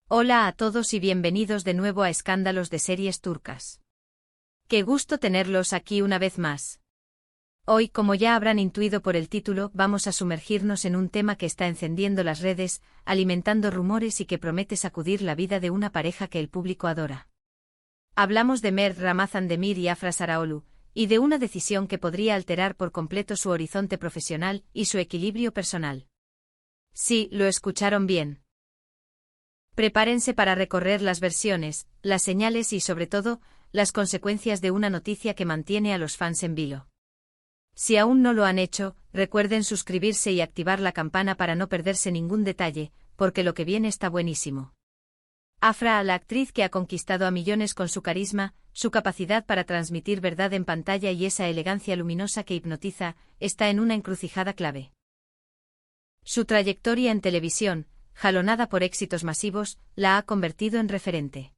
Hola a todos y bienvenidos de nuevo a Escándalos de Series Turcas. Qué gusto tenerlos aquí una vez más. Hoy, como ya habrán intuido por el título, vamos a sumergirnos en un tema que está encendiendo las redes, alimentando rumores y que promete sacudir la vida de una pareja que el público adora. Hablamos de Mert Ramazan-Demir y Afra Sarıoğlu, y de una decisión que podría alterar por completo su horizonte profesional y su equilibrio personal. Sí, lo escucharon bien. Prepárense para recorrer las versiones, las señales y, sobre todo, las consecuencias de una noticia que mantiene a los fans en vilo. Si aún no lo han hecho, recuerden suscribirse y activar la campana para no perderse ningún detalle, porque lo que viene está buenísimo. Afra, la actriz que ha conquistado a millones con su carisma, su capacidad para transmitir verdad en pantalla y esa elegancia luminosa que hipnotiza, está en una encrucijada clave. Su trayectoria en televisión, jalonada por éxitos masivos, la ha convertido en referente.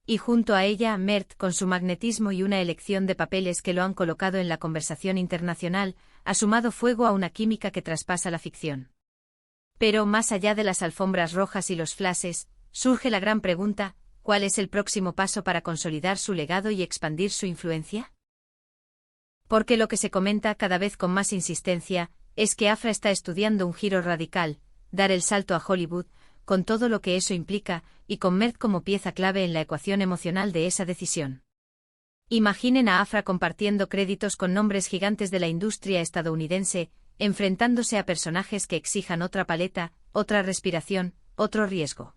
Y junto a ella, Mert, con su magnetismo y una elección de papeles que lo han colocado en la conversación internacional, ha sumado fuego a una química que traspasa la ficción. Pero más allá de las alfombras rojas y los flashes, surge la gran pregunta: ¿cuál es el próximo paso para consolidar su legado y expandir su influencia? Porque lo que se comenta cada vez con más insistencia es que Afra está estudiando un giro radical, dar el salto a Hollywood, con todo lo que eso implica, y con Mert como pieza clave en la ecuación emocional de esa decisión. Imaginen a Afra compartiendo créditos con nombres gigantes de la industria estadounidense, enfrentándose a personajes que exijan otra paleta, otra respiración, otro riesgo.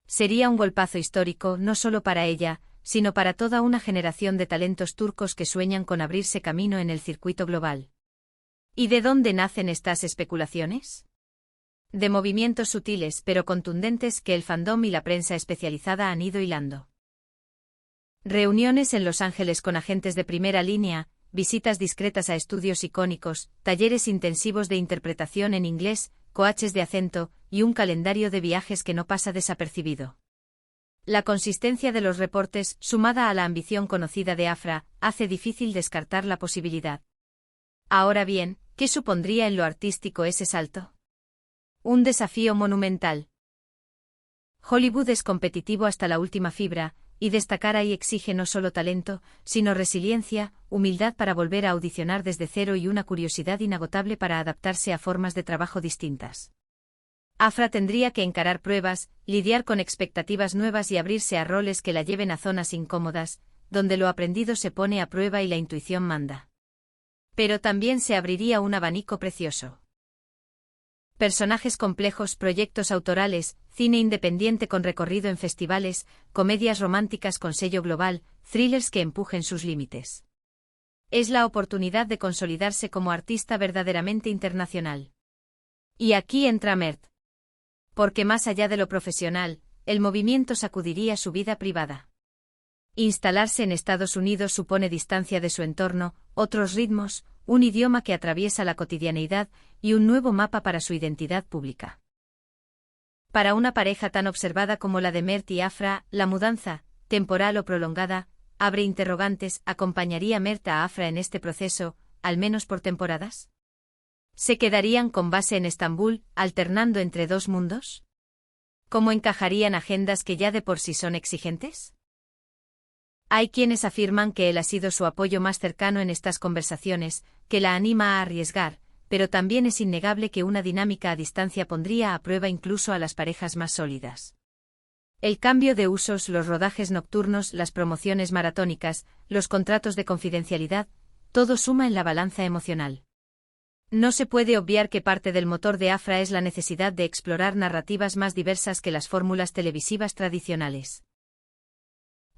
Sería un golpazo histórico no solo para ella, sino para toda una generación de talentos turcos que sueñan con abrirse camino en el circuito global. ¿Y de dónde nacen estas especulaciones? De movimientos sutiles pero contundentes que el fandom y la prensa especializada han ido hilando. Reuniones en Los Ángeles con agentes de primera línea, visitas discretas a estudios icónicos, talleres intensivos de interpretación en inglés, coaches de acento, y un calendario de viajes que no pasa desapercibido. La consistencia de los reportes, sumada a la ambición conocida de Afra, hace difícil descartar la posibilidad. Ahora bien, ¿qué supondría en lo artístico ese salto? Un desafío monumental. Hollywood es competitivo hasta la última fibra, y destacar ahí exige no solo talento, sino resiliencia, humildad para volver a audicionar desde cero y una curiosidad inagotable para adaptarse a formas de trabajo distintas. Afra tendría que encarar pruebas, lidiar con expectativas nuevas y abrirse a roles que la lleven a zonas incómodas, donde lo aprendido se pone a prueba y la intuición manda. Pero también se abriría un abanico precioso. Personajes complejos, proyectos autorales, cine independiente con recorrido en festivales, comedias románticas con sello global, thrillers que empujen sus límites. Es la oportunidad de consolidarse como artista verdaderamente internacional. Y aquí entra Mert. Porque más allá de lo profesional, el movimiento sacudiría su vida privada. Instalarse en Estados Unidos supone distancia de su entorno, otros ritmos, un idioma que atraviesa la cotidianeidad y un nuevo mapa para su identidad pública. Para una pareja tan observada como la de Mert y Afra, la mudanza, temporal o prolongada, abre interrogantes. ¿Acompañaría Mert a Afra en este proceso, al menos por temporadas? ¿Se quedarían con base en Estambul, alternando entre dos mundos? ¿Cómo encajarían agendas que ya de por sí son exigentes? Hay quienes afirman que él ha sido su apoyo más cercano en estas conversaciones, que la anima a arriesgar, pero también es innegable que una dinámica a distancia pondría a prueba incluso a las parejas más sólidas. El cambio de usos, los rodajes nocturnos, las promociones maratónicas, los contratos de confidencialidad, todo suma en la balanza emocional. No se puede obviar que parte del motor de Afra es la necesidad de explorar narrativas más diversas que las fórmulas televisivas tradicionales.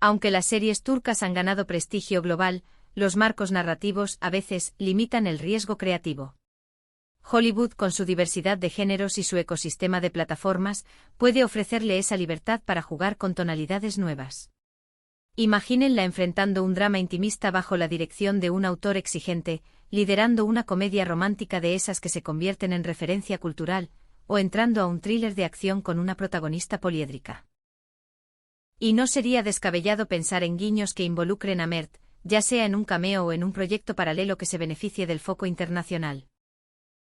Aunque las series turcas han ganado prestigio global, los marcos narrativos, a veces, limitan el riesgo creativo. Hollywood, con su diversidad de géneros y su ecosistema de plataformas, puede ofrecerle esa libertad para jugar con tonalidades nuevas. Imagínenla enfrentando un drama intimista bajo la dirección de un autor exigente, liderando una comedia romántica de esas que se convierten en referencia cultural, o entrando a un thriller de acción con una protagonista poliédrica. Y no sería descabellado pensar en guiños que involucren a Mert, ya sea en un cameo o en un proyecto paralelo que se beneficie del foco internacional.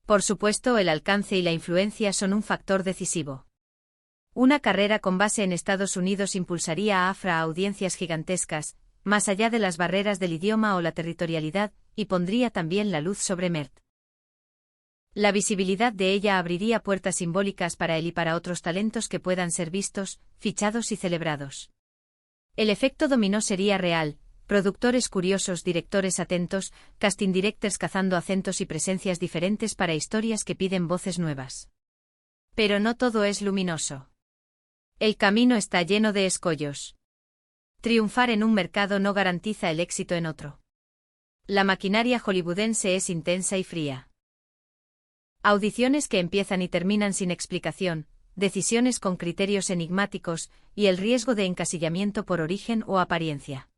Por supuesto, el alcance y la influencia son un factor decisivo. Una carrera con base en Estados Unidos impulsaría a Afra a audiencias gigantescas, más allá de las barreras del idioma o la territorialidad, y pondría también la luz sobre Mert. La visibilidad de ella abriría puertas simbólicas para él y para otros talentos que puedan ser vistos, fichados y celebrados. El efecto dominó sería real: productores curiosos, directores atentos, casting directors cazando acentos y presencias diferentes para historias que piden voces nuevas. Pero no todo es luminoso. El camino está lleno de escollos. Triunfar en un mercado no garantiza el éxito en otro. La maquinaria hollywoodense es intensa y fría. Audiciones que empiezan y terminan sin explicación, decisiones con criterios enigmáticos, y el riesgo de encasillamiento por origen o apariencia.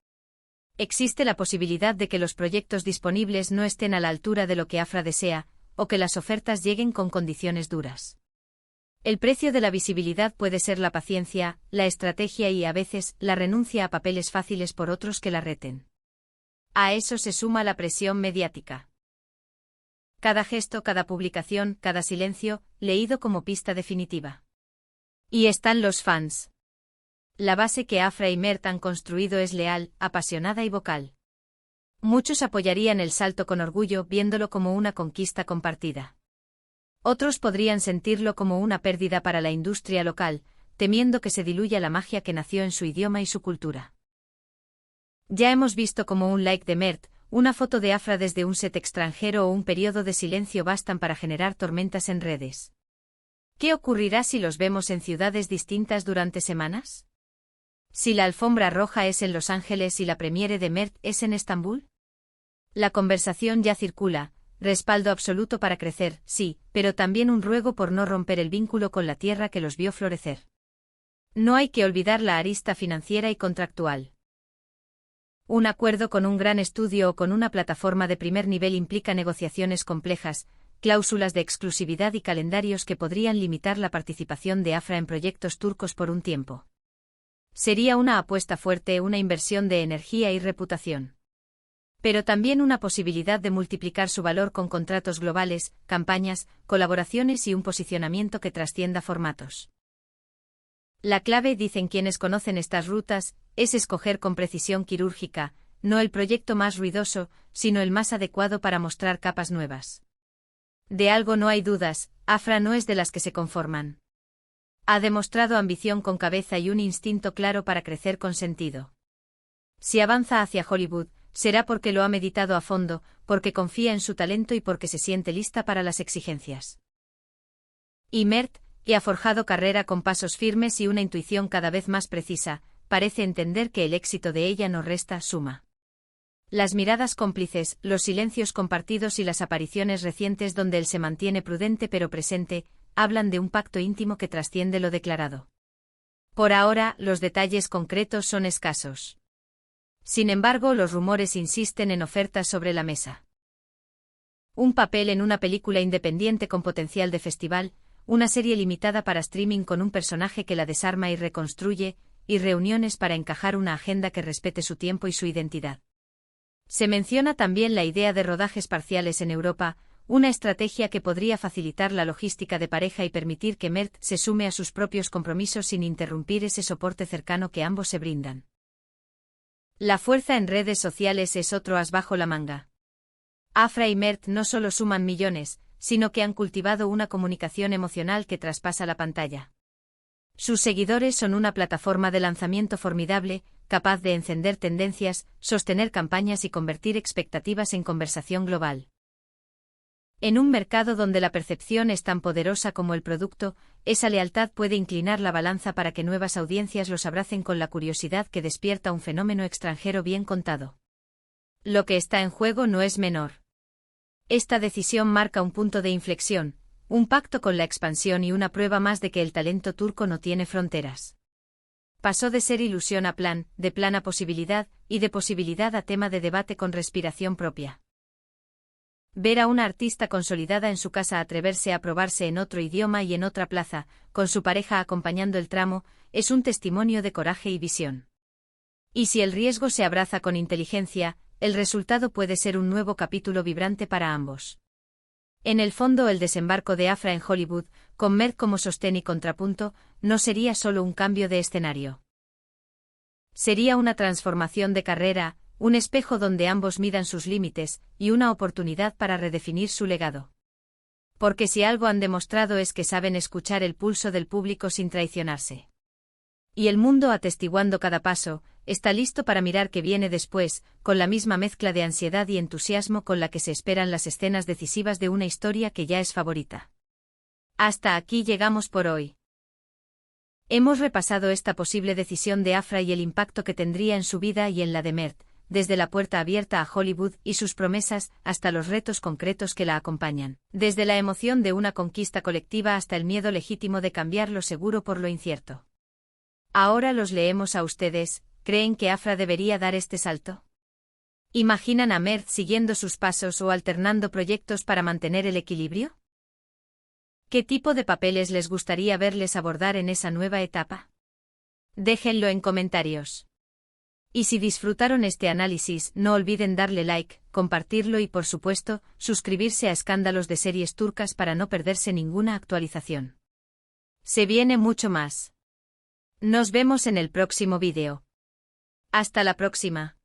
Existe la posibilidad de que los proyectos disponibles no estén a la altura de lo que Afra desea, o que las ofertas lleguen con condiciones duras. El precio de la visibilidad puede ser la paciencia, la estrategia y, a veces, la renuncia a papeles fáciles por otros que la reten. A eso se suma la presión mediática. Cada gesto, cada publicación, cada silencio, leído como pista definitiva. Y están los fans. La base que Afra y Mert han construido es leal, apasionada y vocal. Muchos apoyarían el salto con orgullo, viéndolo como una conquista compartida. Otros podrían sentirlo como una pérdida para la industria local, temiendo que se diluya la magia que nació en su idioma y su cultura. Ya hemos visto cómo un like de Mert, una foto de Afra desde un set extranjero o un periodo de silencio bastan para generar tormentas en redes. ¿Qué ocurrirá si los vemos en ciudades distintas durante semanas? ¿Si la alfombra roja es en Los Ángeles y la premiere de Mert es en Estambul? La conversación ya circula: respaldo absoluto para crecer, sí, pero también un ruego por no romper el vínculo con la tierra que los vio florecer. No hay que olvidar la arista financiera y contractual. Un acuerdo con un gran estudio o con una plataforma de primer nivel implica negociaciones complejas, cláusulas de exclusividad y calendarios que podrían limitar la participación de Afra en proyectos turcos por un tiempo. Sería una apuesta fuerte, una inversión de energía y reputación. Pero también una posibilidad de multiplicar su valor con contratos globales, campañas, colaboraciones y un posicionamiento que trascienda formatos. La clave, dicen quienes conocen estas rutas, es escoger con precisión quirúrgica, no el proyecto más ruidoso, sino el más adecuado para mostrar capas nuevas. De algo no hay dudas: Afra no es de las que se conforman. Ha demostrado ambición con cabeza y un instinto claro para crecer con sentido. Si avanza hacia Hollywood, será porque lo ha meditado a fondo, porque confía en su talento y porque se siente lista para las exigencias. Y Mert, que ha forjado carrera con pasos firmes y una intuición cada vez más precisa, parece entender que el éxito de ella no resta, suma. Las miradas cómplices, los silencios compartidos y las apariciones recientes donde él se mantiene prudente pero presente, hablan de un pacto íntimo que trasciende lo declarado. Por ahora, los detalles concretos son escasos. Sin embargo, los rumores insisten en ofertas sobre la mesa. Un papel en una película independiente con potencial de festival, una serie limitada para streaming con un personaje que la desarma y reconstruye, y reuniones para encajar una agenda que respete su tiempo y su identidad. Se menciona también la idea de rodajes parciales en Europa, una estrategia que podría facilitar la logística de pareja y permitir que Mert se sume a sus propios compromisos sin interrumpir ese soporte cercano que ambos se brindan. La fuerza en redes sociales es otro as bajo la manga. Afra y Mert no solo suman millones, sino que han cultivado una comunicación emocional que traspasa la pantalla. Sus seguidores son una plataforma de lanzamiento formidable, capaz de encender tendencias, sostener campañas y convertir expectativas en conversación global. En un mercado donde la percepción es tan poderosa como el producto, esa lealtad puede inclinar la balanza para que nuevas audiencias los abracen con la curiosidad que despierta un fenómeno extranjero bien contado. Lo que está en juego no es menor. Esta decisión marca un punto de inflexión, un pacto con la expansión y una prueba más de que el talento turco no tiene fronteras. Pasó de ser ilusión a plan, de plan a posibilidad, y de posibilidad a tema de debate con respiración propia. Ver a una artista consolidada en su casa atreverse a probarse en otro idioma y en otra plaza, con su pareja acompañando el tramo, es un testimonio de coraje y visión. Y si el riesgo se abraza con inteligencia, el resultado puede ser un nuevo capítulo vibrante para ambos. En el fondo, el desembarco de Afra en Hollywood, con Mert como sostén y contrapunto, no sería solo un cambio de escenario. Sería una transformación de carrera, un espejo donde ambos midan sus límites, y una oportunidad para redefinir su legado. Porque si algo han demostrado es que saben escuchar el pulso del público sin traicionarse. Y el mundo, atestiguando cada paso, está listo para mirar qué viene después, con la misma mezcla de ansiedad y entusiasmo con la que se esperan las escenas decisivas de una historia que ya es favorita. Hasta aquí llegamos por hoy. Hemos repasado esta posible decisión de Afra y el impacto que tendría en su vida y en la de Mert, desde la puerta abierta a Hollywood y sus promesas hasta los retos concretos que la acompañan, desde la emoción de una conquista colectiva hasta el miedo legítimo de cambiar lo seguro por lo incierto. Ahora los leemos a ustedes. ¿Creen que Afra debería dar este salto? ¿Imaginan a Mert siguiendo sus pasos o alternando proyectos para mantener el equilibrio? ¿Qué tipo de papeles les gustaría verles abordar en esa nueva etapa? Déjenlo en comentarios. Y si disfrutaron este análisis, no olviden darle like, compartirlo y por supuesto, suscribirse a Escándalos de Series Turcas para no perderse ninguna actualización. Se viene mucho más. Nos vemos en el próximo vídeo. Hasta la próxima.